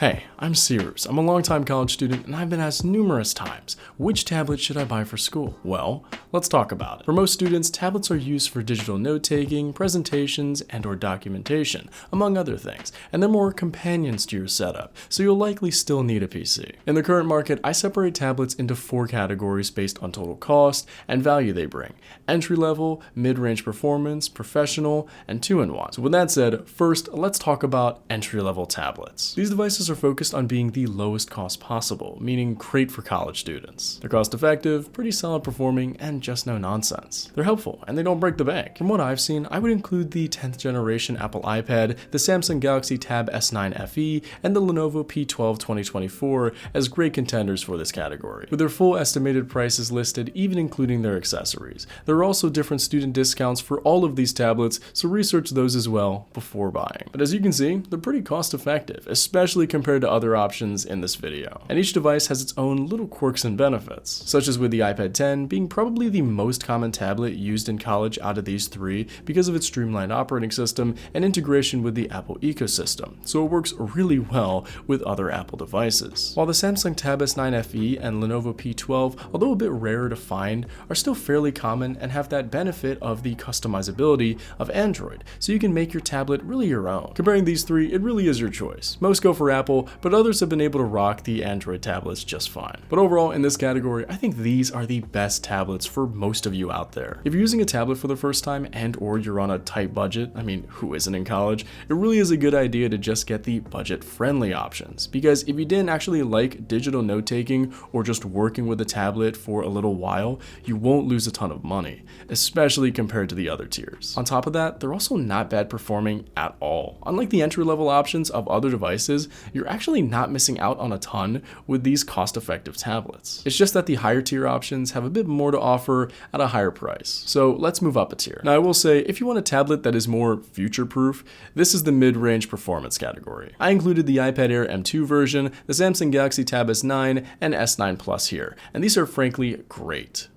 Hey, I'm Sears. I'm a longtime college student and I've been asked numerous times, which tablet should I buy for school? Well, let's talk about it. For most students, tablets are used for digital note-taking, presentations, and/or documentation, among other things, and they're more companions to your setup, so you'll likely still need a PC. In the current market, I separate tablets into 4 categories based on total cost and value they bring: entry-level, mid-range performance, professional, and 2-in-1. So with that said, first, let's talk about entry-level tablets. These devices are focused on being the lowest cost possible, meaning great for college students. They're cost effective, pretty solid performing, and just no nonsense. They're helpful, and they don't break the bank. From what I've seen, I would include the 10th generation Apple iPad, the Samsung Galaxy Tab S9 FE, and the Lenovo P12 2024 as great contenders for this category. With their full estimated prices listed, even including their accessories. There are also different student discounts for all of these tablets, so research those as well before buying. But as you can see, they're pretty cost effective, especially compared to other options in this video. And each device has its own little quirks and benefits, such as with the iPad 10 being probably the most common tablet used in college out of these 3 because of its streamlined operating system and integration with the Apple ecosystem, so it works really well with other Apple devices. While the Samsung Tab S9 FE and Lenovo P12, although a bit rarer to find, are still fairly common and have that benefit of the customizability of Android, so you can make your tablet really your own. Comparing these 3, it really is your choice. Most go for Apple, but others have been able to rock the Android tablets just fine. But overall, in this category, I think these are the best tablets for most of you out there. If you're using a tablet for the first time and/or you're on a tight budget, I mean, who isn't in college, it really is a good idea to just get the budget-friendly options. Because if you didn't actually like digital note-taking or just working with a tablet for a little while, you won't lose a ton of money, especially compared to the other tiers. On top of that, they're also not bad performing at all. Unlike the entry-level options of other devices, you're actually not missing out on a ton with these cost-effective tablets. It's just that the higher tier options have a bit more to offer at a higher price. So let's move up a tier. Now I will say, if you want a tablet that is more future-proof, this is the mid-range performance category. I included the iPad Air M2 version, the Samsung Galaxy Tab S9, and S9 Plus here, and these are frankly great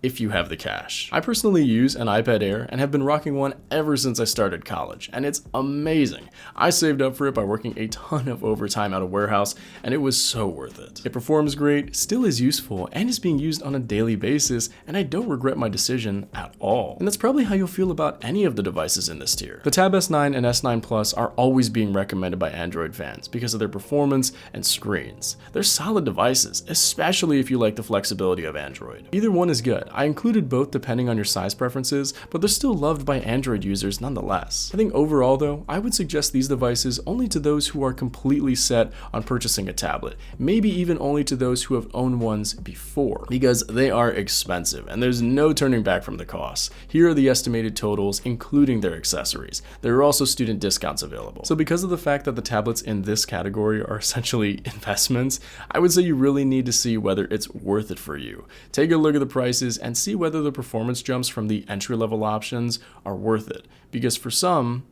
if you have the cash. I personally use an iPad Air and have been rocking one ever since I started college, and it's amazing. I saved up for it by working a ton of overtime at a warehouse, and it was so worth it. It performs great, still is useful, and is being used on a daily basis, and I don't regret my decision at all. And that's probably how you'll feel about any of the devices in this tier. The Tab S9 and S9 Plus are always being recommended by Android fans because of their performance and screens. They're solid devices, especially if you like the flexibility of Android. Either one is good. I included both depending on your size preferences, but they're still loved by Android users nonetheless. I think overall though, I would suggest these devices only to those who are completely set on purchasing a tablet, maybe even only to those who have owned ones before, because they are expensive and there's no turning back from the costs. Here are the estimated totals, including their accessories. There are also student discounts available. So because of the fact that the tablets in this category are essentially investments, I would say you really need to see whether it's worth it for you. Take a look at the prices and see whether the performance jumps from the entry-level options are worth it, because for some,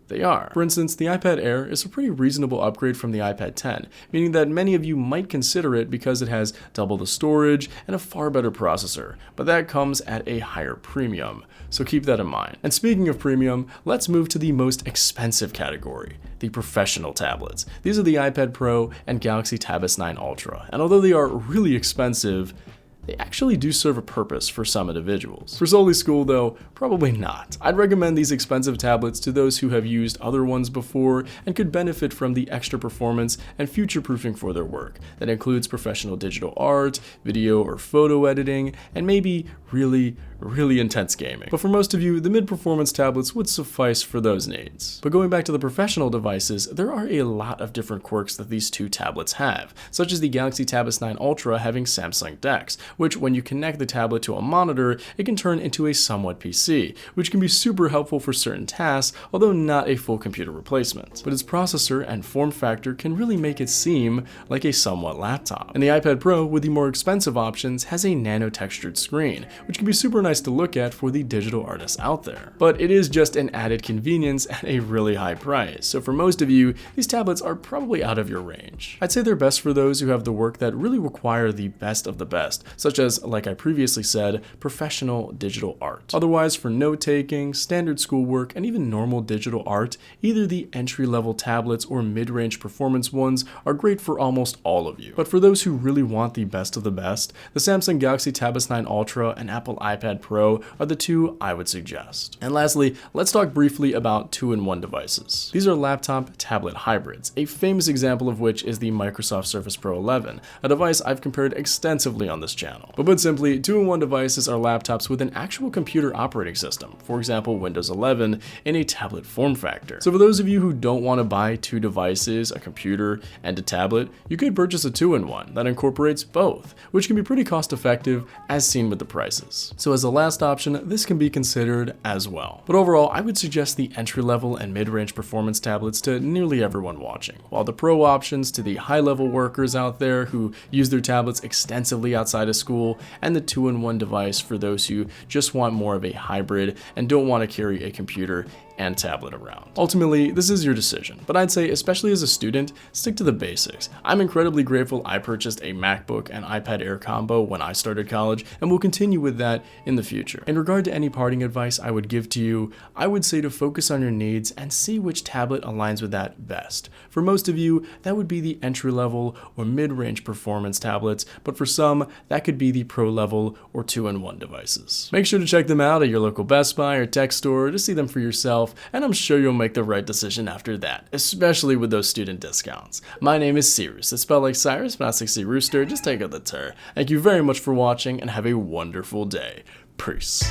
they are. For instance, the iPad Air is a pretty reasonable upgrade from the iPad 10, meaning that many of you might consider it because it has double the storage and a far better processor, but that comes at a higher premium, so keep that in mind. And speaking of premium, let's move to the most expensive category, the professional tablets. These are the iPad Pro and Galaxy Tab S9 Ultra, and although they are really expensive, they actually do serve a purpose for some individuals. For solely school though, probably not. I'd recommend these expensive tablets to those who have used other ones before and could benefit from the extra performance and future-proofing for their work. That includes professional digital art, video or photo editing, and maybe really intense gaming. But for most of you, the mid-performance tablets would suffice for those needs. But going back to the professional devices, there are a lot of different quirks that these 2 tablets have, such as the Galaxy Tab S9 Ultra having Samsung DeX, which when you connect the tablet to a monitor, it can turn into a somewhat PC, which can be super helpful for certain tasks, although not a full computer replacement. But its processor and form factor can really make it seem like a somewhat laptop. And the iPad Pro, with the more expensive options, has a nano-textured screen, which can be super nice nice to look at for the digital artists out there. But it is just an added convenience at a really high price, so for most of you, these tablets are probably out of your range. I'd say they're best for those who have the work that really require the best of the best, such as, like I previously said, professional digital art. Otherwise, for note-taking, standard schoolwork, and even normal digital art, either the entry-level tablets or mid-range performance ones are great for almost all of you. But for those who really want the best of the best, the Samsung Galaxy Tab S9 Ultra and Apple iPad Pro are the two I would suggest. And lastly, let's talk briefly about two-in-one devices. These are laptop-tablet hybrids, a famous example of which is the Microsoft Surface Pro 11, a device I've compared extensively on this channel. But put simply, two-in-one devices are laptops with an actual computer operating system, for example Windows 11, in a tablet form factor. So for those of you who don't want to buy two devices, a computer and a tablet, you could purchase a two-in-one that incorporates both, which can be pretty cost effective as seen with the prices. So as a last option, this can be considered as well. But overall, I would suggest the entry-level and mid-range performance tablets to nearly everyone watching, while the pro options to the high-level workers out there who use their tablets extensively outside of school, and the two-in-one device for those who just want more of a hybrid and don't want to carry a computer and tablet around. Ultimately, this is your decision, but I'd say, especially as a student, stick to the basics. I'm incredibly grateful I purchased a MacBook and iPad Air combo when I started college, and will continue with that in the future. In regard to any parting advice I would give to you, I would say to focus on your needs and see which tablet aligns with that best. For most of you, that would be the entry-level or mid-range performance tablets, but for some, that could be the pro-level or two-in-one devices. Make sure to check them out at your local Best Buy or tech store to see them for yourself, and I'm sure you'll make the right decision after that, especially with those student discounts. My name is Cyrus, it's spelled like Cyrus, but not like Rooster, just take out the tur. Thank you very much for watching, and have a wonderful day. Peace.